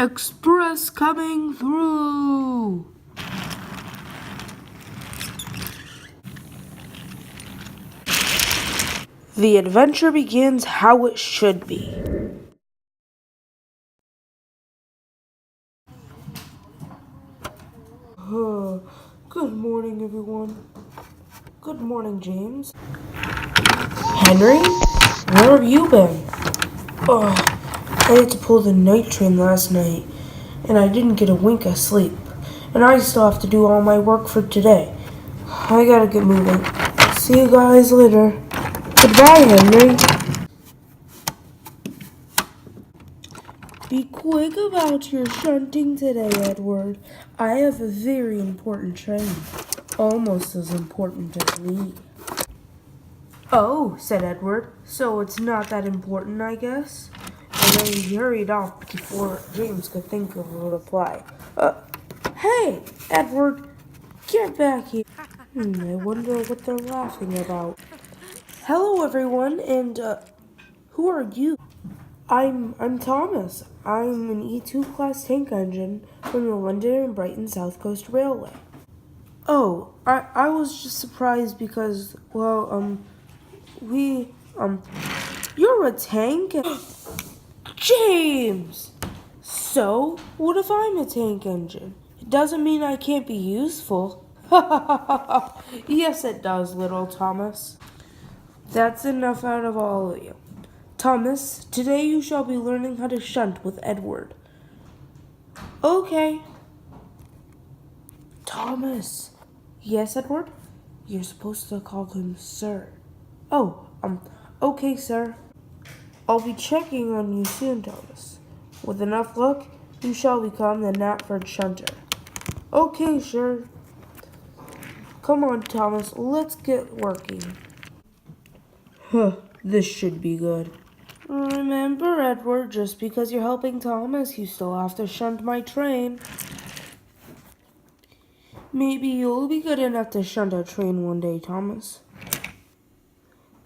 Express coming through. The adventure begins how it should be. Good morning, everyone. Good morning, James. Henry? Where have you been? I had to pull the night train last night, and I didn't get a wink of sleep. And I still have to do all my work for today. I gotta get moving. See you guys later. Goodbye, Henry. Be quick about your shunting today, Edward. I have a very important train. Almost as important as me. Oh, said Edward. So it's not that important, I guess? And then he hurried off before James could think of a reply. Hey, Edward, get back here. I wonder what they're laughing about. Hello, everyone, and, who are you? I'm Thomas. I'm an E2 class tank engine from the London and Brighton South Coast Railway. Oh, I was just surprised because, well, you're a tank? James! So, what if I'm a tank engine? It doesn't mean I can't be useful. Yes, it does, little Thomas. That's enough out of all of you. Thomas, today you shall be learning how to shunt with Edward. Okay. Thomas. Yes, Edward? You're supposed to call him sir. Oh, okay, sir. I'll be checking on you soon, Thomas. With enough luck, you shall become the Knapford Shunter. Okay, sure. Come on, Thomas, let's get working. This should be good. Remember, Edward, just because you're helping Thomas, you still have to shunt my train. Maybe you'll be good enough to shunt a train one day, Thomas.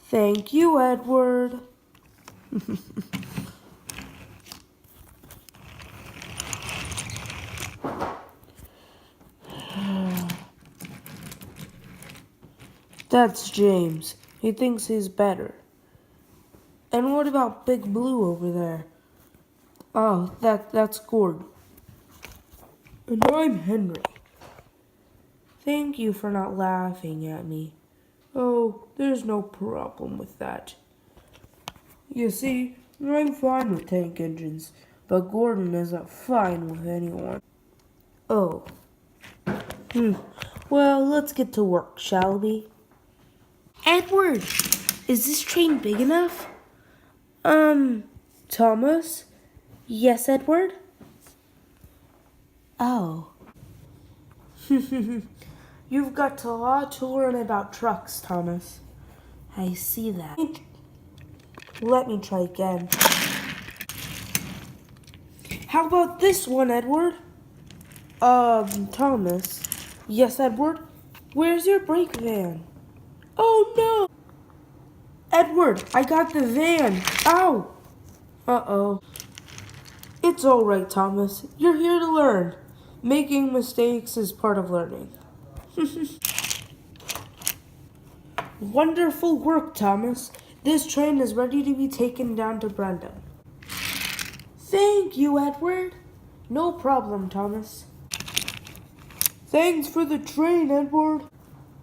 Thank you, Edward. That's James. He thinks he's better. And what about Big Blue over there? Oh, that's Gordon. And I'm Henry. Thank you for not laughing at me. Oh, there's no problem with that. You see, I'm fine with tank engines, but Gordon isn't fine with anyone. Oh. Well, let's get to work, shall we? Edward, is this train big enough? Thomas? Yes, Edward? Oh. You've got a lot to learn about trucks, Thomas. I see that. Let me try again. How about this one, Edward? Thomas. Yes, Edward? Where's your brake van? Oh, no! Edward, I got the van. Ow! Uh-oh. It's all right, Thomas. You're here to learn. Making mistakes is part of learning. Wonderful work, Thomas. This train is ready to be taken down to Brandon. Thank you, Edward. No problem, Thomas. Thanks for the train, Edward.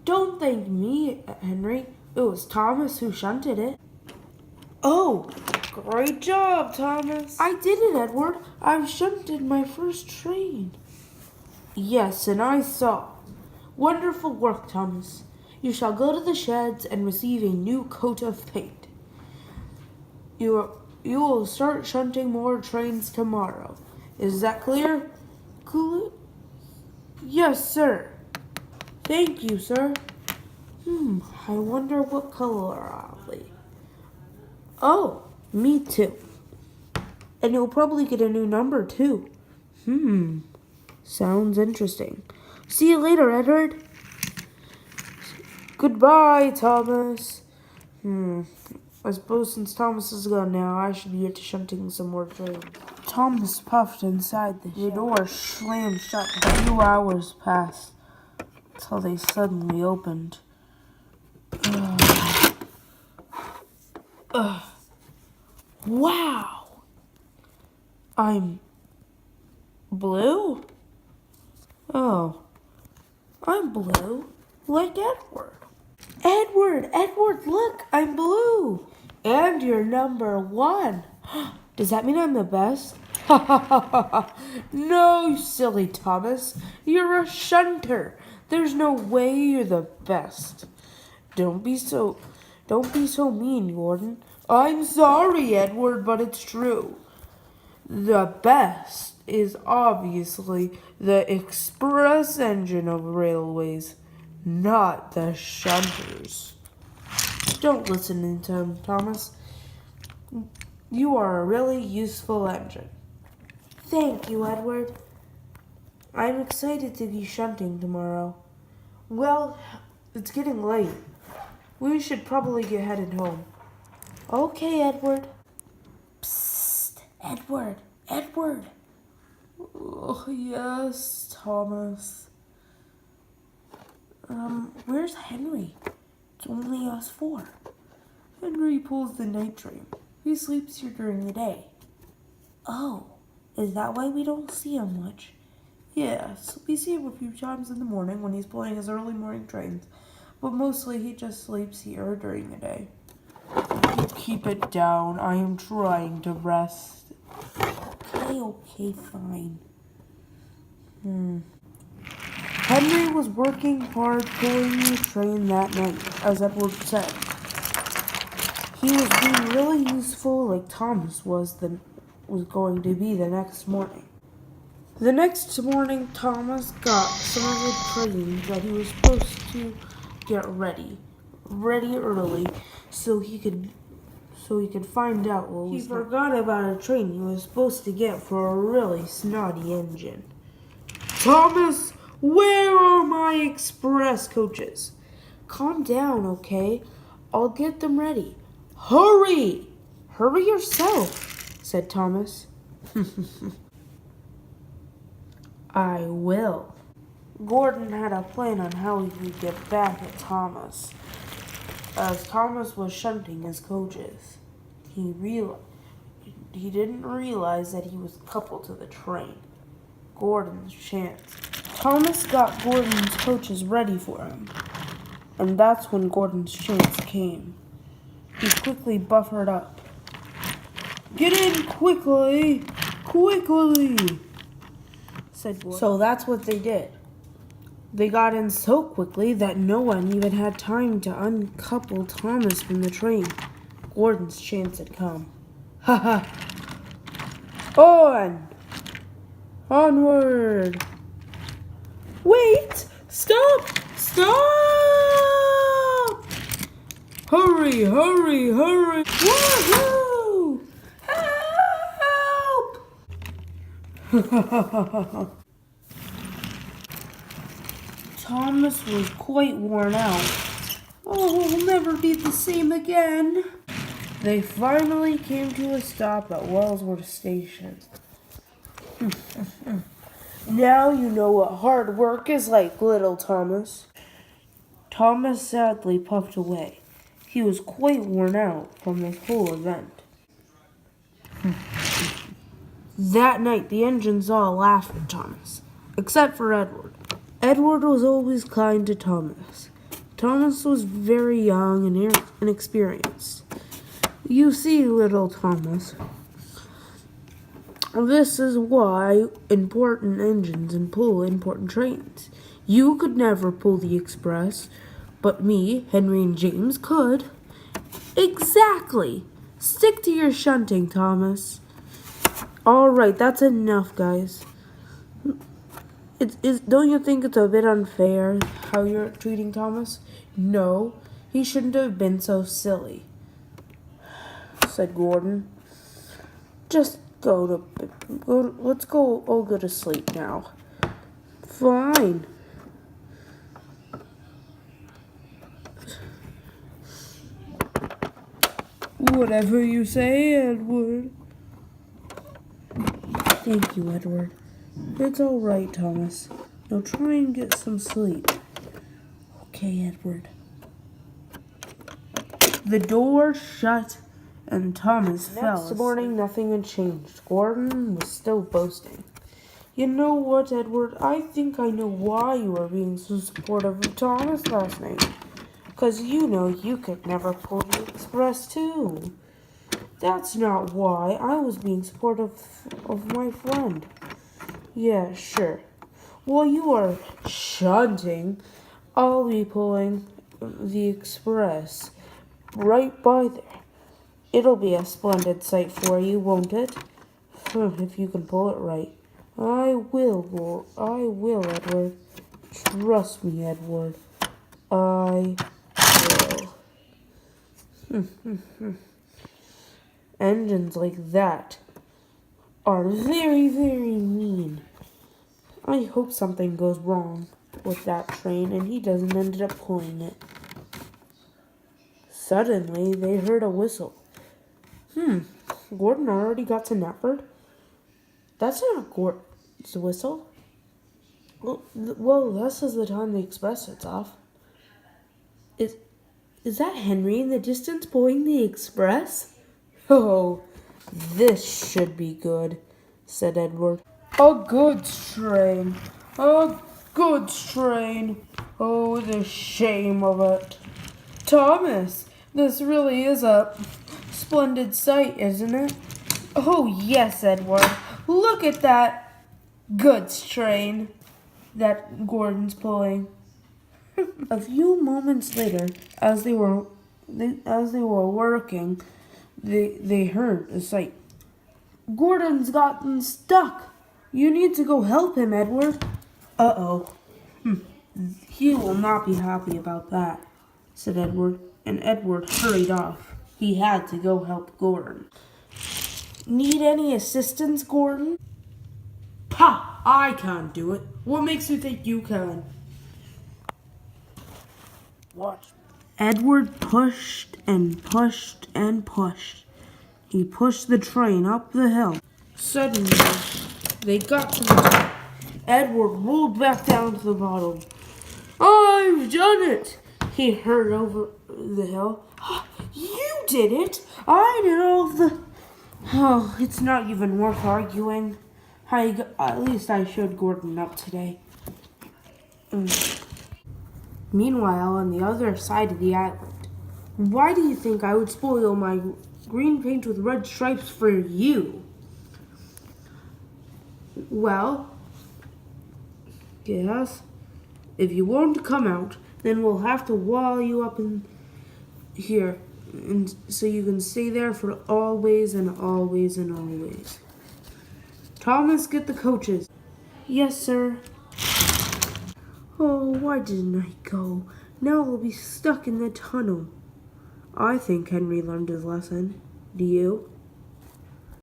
Don't thank me, Henry. It was Thomas who shunted it. Oh, great job, Thomas. I did it, Edward. I've shunted my first train. Yes, and I saw. Wonderful work, Thomas. You shall go to the sheds and receive a new coat of paint. You will start shunting more trains tomorrow. Is that clear? Clear? Yes, sir. Thank you, sir. I wonder what color I'll be. Oh, me too. And you'll probably get a new number, too. Sounds interesting. See you later, Edward. Goodbye, Thomas. I suppose since Thomas is gone now, I should get to shunting some more trains. Thomas puffed inside the door slammed shut. A few hours passed till they suddenly opened. Wow! I'm blue? Oh, I'm blue, like Edward. Edward, look, I'm blue. And you're number 1. Does that mean I'm the best? No, you silly Thomas. You're a shunter. There's no way you're the best. Don't be so mean, Gordon. I'm sorry, Edward, but it's true. The best is obviously the express engine of railways, not the shunters. Don't listen to him, Thomas. You are a really useful engine. Thank you, Edward. I'm excited to be shunting tomorrow. Well, it's getting late. We should probably get headed home. Okay, Edward. Psst, Edward. Oh, yes, Thomas. Where's Henry? It's only us 4. Henry pulls the night train. He sleeps here during the day. Oh, is that why we don't see him much? Yes, we see him a few times in the morning when he's pulling his early morning trains, but mostly he just sleeps here during the day. Keep it down. I am trying to rest. Okay, fine. Henry was working hard pulling the train that night, as Edward said. He was being really useful like Thomas was going to be the next morning. The next morning, Thomas got some of the trains that he was supposed to get ready early, so he could find out what was. He forgot about a train he was supposed to get for a really snotty engine. Thomas, where are my express coaches? Calm down, okay? I'll get them ready. Hurry! Hurry yourself, said Thomas. I will. Gordon had a plan on how he could get back at Thomas. As Thomas was shunting his coaches, he didn't realize that he was coupled to the train. Gordon's chance. Thomas got Gordon's coaches ready for him, and that's when Gordon's chance came. He quickly buffered up. Get in quickly! Said Gordon. So that's what they did. They got in so quickly that no one even had time to uncouple Thomas from the train. Gordon's chance had come. Ha ha! Onward! Wait! Stop! Hurry! Woohoo! Help! Thomas was quite worn out. Oh, he'll never be the same again. They finally came to a stop at Wellsworth Station. Now you know what hard work is like, little Thomas. Thomas sadly puffed away. He was quite worn out from this whole event. That night, the engines all laughed at Thomas, except for Edward. Edward was always kind to Thomas. Thomas was very young and inexperienced. You see, little Thomas, this is why important engines and pull important trains. You could never pull the express, but me, Henry, and James could. Exactly. Stick to your shunting, Thomas. All right, that's enough, guys. Don't you think it's a bit unfair how you're treating Thomas? No, he shouldn't have been so silly, said Gordon. Just let's go all go to sleep now. Fine. Whatever you say, Edward. Thank you, Edward. It's all right, Thomas. Now try and get some sleep. Okay, Edward. The door shut and Thomas fell asleep. Next morning, nothing had changed. Gordon was still boasting. You know what, Edward? I think I know why you were being so supportive of Thomas last night. 'Cause you know you could never pull the express too. That's not why. I was being supportive of my friend. Yeah, sure. While you are shunting, I'll be pulling the express right by there. It'll be a splendid sight for you, won't it? If you can pull it right. I will, Edward. Trust me, Edward. I will. Engines like that are very, very mean. I hope something goes wrong with that train and he doesn't end up pulling it. Suddenly, they heard a whistle. Gordon already got to Knapford? That's not Gordon's whistle. Well, this is the time the express sets off. Is that Henry in the distance pulling the express? Oh, this should be good, said Edward. A goods train. A goods train. Oh, the shame of it. Thomas, this really is a splendid sight, isn't it? Oh, yes, Edward. Look at that goods train that Gordon's pulling. A few moments later, as they were working, they heard a sight. Gordon's gotten stuck. You need to go help him, Edward. Uh-oh. He will not be happy about that, said Edward, and Edward hurried off. He had to go help Gordon. Need any assistance, Gordon? Pah! I can't do it. What makes you think you can? Watch. Edward pushed and pushed and pushed. He pushed the train up the hill. Suddenly, they got to the top. Edward rolled back down to the bottom. I've done it! He heard over the hill. You did it! I did all the... Oh, it's not even worth arguing. At least I showed Gordon up today. Meanwhile, on the other side of the island, why do you think I would spoil my green paint with red stripes for you? Well, yes, if you won't come out, then we'll have to wall you up in here, and so you can stay there for always and always and always. Thomas, get the coaches. Yes, sir. Oh, why didn't I go? Now we'll be stuck in the tunnel. I think Henry learned his lesson. Do you?